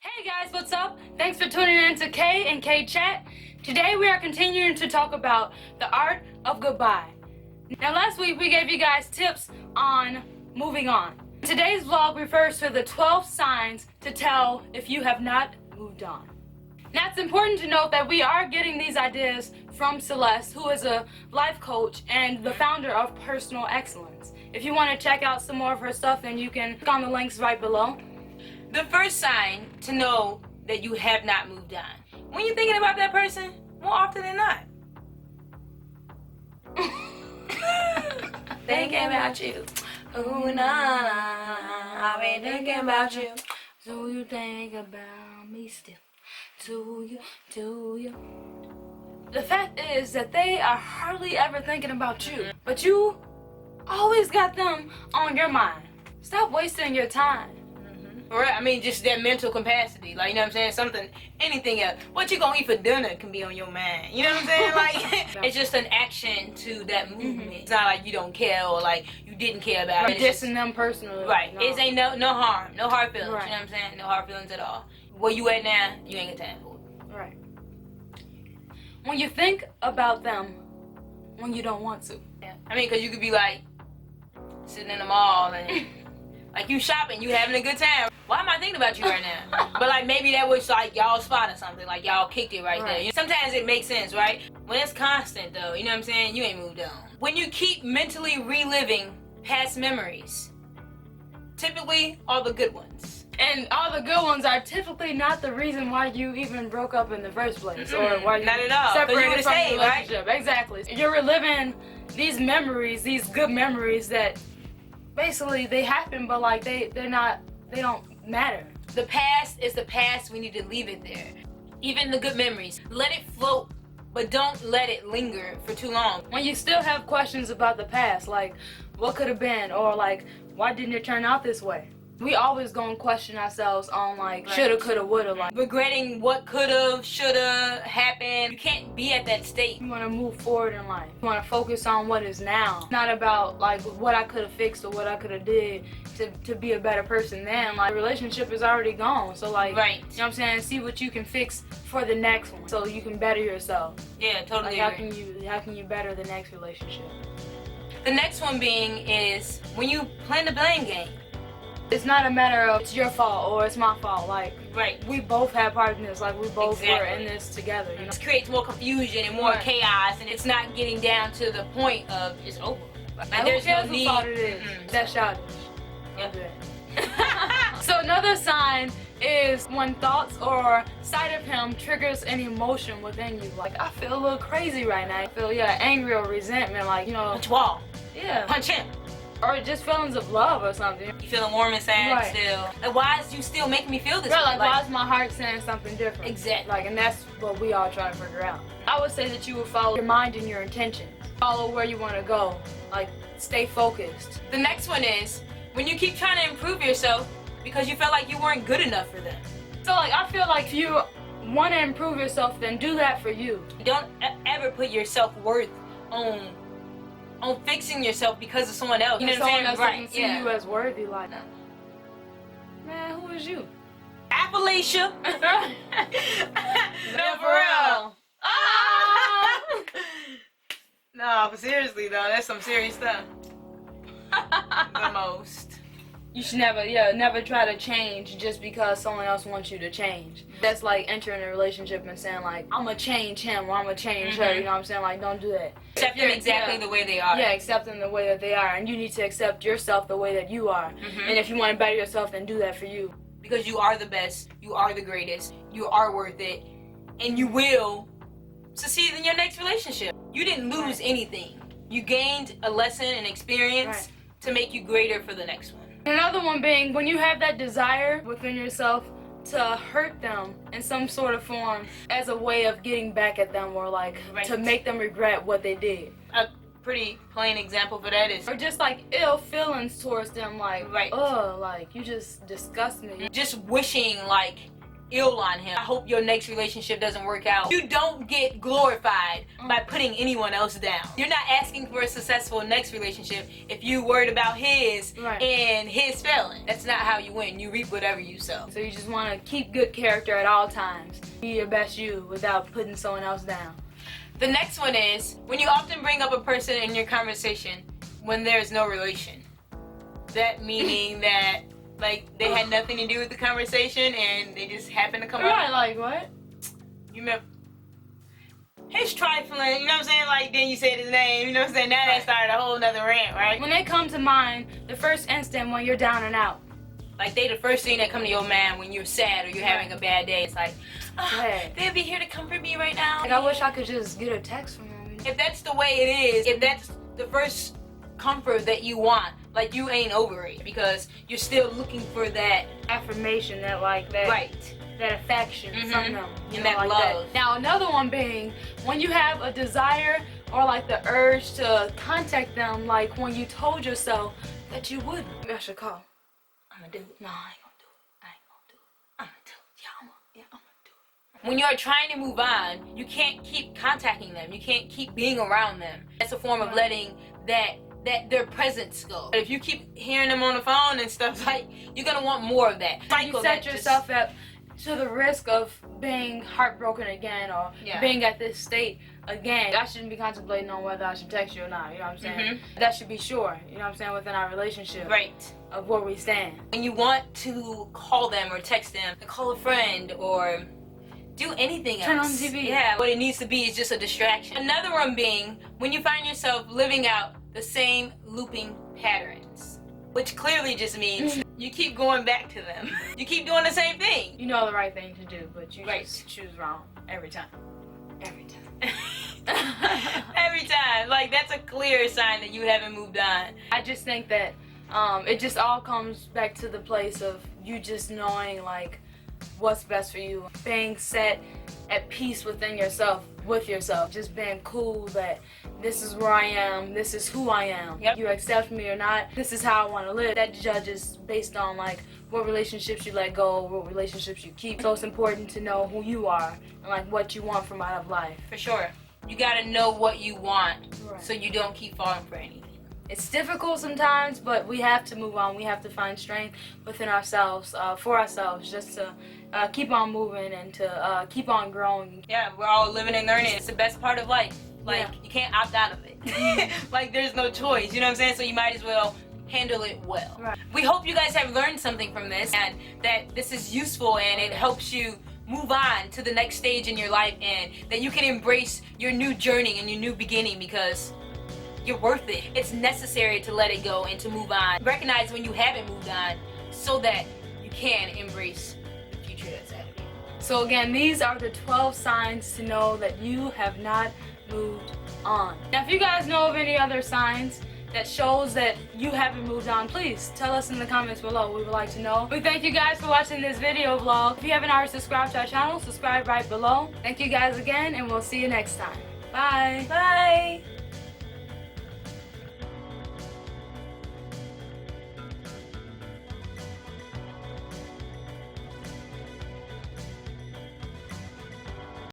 Hey guys, what's up? Thanks for tuning in to K and K Chat. Today we are continuing to talk about the art of goodbye. Now last week we gave you guys tips on moving on. Today's vlog refers to the 12 signs to tell if you have not moved on. Now it's important to note that we are getting these ideas from Celeste, who is a life coach and the founder of Personal Excellence. If you want to check out some more of her stuff, then you can click on the links right below. The first sign to know that you have not moved on. When you're thinking about that person, more often than not. Thinking about you. Ooh, nah, I've been thinking about you. So you think about me still. Do you? The fact is that they are hardly ever thinking about you, but you always got them on your mind. Stop wasting your time. Right, I mean, just that mental capacity. Like, you know what I'm saying? Something, anything else. What you gonna eat for dinner can be on your mind. You know what I'm saying? Like, it's just an action to that movement. It's not like you don't care or like you didn't care about it. Dissing them personally. Right. No. It ain't no harm. No hard feelings. Right. You know what I'm saying? No hard feelings at all. Where you at now, you ain't got time for it. Right. When you think about them when you don't want to. Yeah. I mean, because you could be like, sitting in the mall and like you shopping, you having a good time. Why am I thinking about you right now? But like maybe that was like y'all spot or something, like y'all kicked it right there. You know, sometimes it makes sense, right? When it's constant though, you know what I'm saying? You ain't moved on. When you keep mentally reliving past memories, typically all the good ones. And all the good ones are typically not the reason why you even broke up in the first place, or why you not at all. separated from Stayed, the relationship. Right? Exactly. You're reliving these memories, these good memories that basically they happen, but like they don't matter. The past is the past. We need to leave it there. Even the good memories, let it float, but don't let it linger for too long. When you still have questions about the past, like what could have been, or like why didn't it turn out this way? We always gonna question ourselves on like shoulda, coulda, woulda, like regretting what coulda, shoulda happened. You can't be at that state. You wanna move forward in life. You wanna focus on what is now. Not about like what I coulda fixed or what I coulda did to be a better person then. Like the relationship is already gone. So like you know what I'm saying, see what you can fix for the next one so you can better yourself. Yeah, totally. Like how can you better the next relationship? The next one being is when you play the blame game. It's not a matter of it's your fault or it's my fault. Like, we both have part in this. Like, we both were in this together. You know? It creates more confusion and more chaos, and it's not getting down to the point of it's over. Like there's no need. Fault it is. That's childish. Yep. So another sign is when thoughts or sight of him triggers an emotion within you. Like, I feel a little crazy right now. I feel angry or resentment. Like, you know. Punch wall. Yeah. Punch him. Or just feelings of love or something. You feeling warm inside still. Like, why is you still making me feel this way? Like, why is my heart saying something different? Exactly. Like, and that's what we all try to figure out. I would say that you would follow your mind and your intentions. Follow where you want to go. Like, stay focused. The next one is when you keep trying to improve yourself because you felt like you weren't good enough for them. So, like, I feel like if you want to improve yourself, then do that for you. Don't ever put your self-worth on fixing yourself because of someone else. You know what I'm saying? Someone else doesn't see you as worthy. Like, man, who is you? Appalachia. No, for real. No, but seriously though, that's some serious stuff. The most. You should never try to change just because someone else wants you to change. That's like entering a relationship and saying like, I'm gonna change him or I'm gonna change her, you know what I'm saying? Like, don't do that. Accept them exactly the way they are. Yeah, accept them the way that they are. And you need to accept yourself the way that you are. And if you want to better yourself, then do that for you. Because you are the best, you are the greatest, you are worth it, and you will succeed in your next relationship. You didn't lose anything. You gained a lesson and experience to make you greater for the next one. Another one being when you have that desire within yourself to hurt them in some sort of form as a way of getting back at them or like to make them regret what they did. A pretty plain example for that is, or just like ill feelings towards them, like like you just disgust me. Just wishing like ill on him. I hope your next relationship doesn't work out. You don't get glorified by putting anyone else down. You're not asking for a successful next relationship if you worried about his and his failing. That's not how you win. You reap whatever you sow. So you just want to keep good character at all times. Be your best you without putting someone else down. The next one is when you often bring up a person in your conversation when there's no relation. That meaning that like they had nothing to do with the conversation and they just happened to come up. Right, like what? You remember? His trifling, you know what I'm saying? Like then you said his name, you know what I'm saying? Now that started a whole nother rant, right? When they come to mind, the first instant when you're down and out. Like they the first thing that come to your mind when you're sad or you're having a bad day. It's like, they'll be here to comfort me right now. Like I wish I could just get a text from them. If that's the way it is, if that's the first comfort that you want, like you ain't over it because you're still looking for that affirmation, that like that. Right. That affection from them. And that like love. That. Now another one being when you have a desire or like the urge to contact them, like when you told yourself that you wouldn't. Maybe I should call. I'm gonna do it. No, I ain't gonna do it. I ain't gonna do it. I'm gonna do it. I'm gonna do it. When you're trying to move on, you can't keep contacting them. You can't keep being around them. That's a form of letting that their presence go. But if you keep hearing them on the phone and stuff, like you're gonna want more of that. You set yourself up to the risk of being heartbroken again or being at this state again. I shouldn't be contemplating on whether I should text you or not, you know what I'm saying? That should be sure, you know what I'm saying, within our relationship. Right. Of where we stand. When you want to call them or text them, call a friend or do anything else. Turn on TV. Yeah, what it needs to be is just a distraction. Another one being when you find yourself living out the same looping patterns, which clearly just means you keep going back to them. You keep doing the same thing. You know the right thing to do, but you just choose wrong every time. Every time. Every time. Like that's a clear sign that you haven't moved on. I just think that it just all comes back to the place of you just knowing like what's best for you, being set at peace within yourself, with yourself, just being cool that this is where I am, this is who I am. You accept me or not, this is how I want to live. That judges based on like what relationships you let go, what relationships you keep. So it's important to know who you are and like what you want from out of life. For sure. You gotta know what you want so you don't keep falling for anything. It's difficult sometimes, but we have to move on. We have to find strength within ourselves, for ourselves, just to keep on moving and to keep on growing. Yeah, we're all living and learning. It's the best part of life. Like, you can't opt out of it. Like, there's no choice, you know what I'm saying? So you might as well handle it well. Right. We hope you guys have learned something from this and that this is useful and it helps you move on to the next stage in your life and that you can embrace your new journey and your new beginning because you're worth it. It's necessary to let it go and to move on. Recognize when you haven't moved on so that you can embrace the future that's ahead of you. So again, these are the 12 signs to know that you have not moved on. Now if you guys know of any other signs that shows that you haven't moved on, please tell us in the comments below. We would like to know. We thank you guys for watching this video vlog. If you haven't already subscribed to our channel, subscribe right below. Thank you guys again and we'll see you next time. Bye. Bye.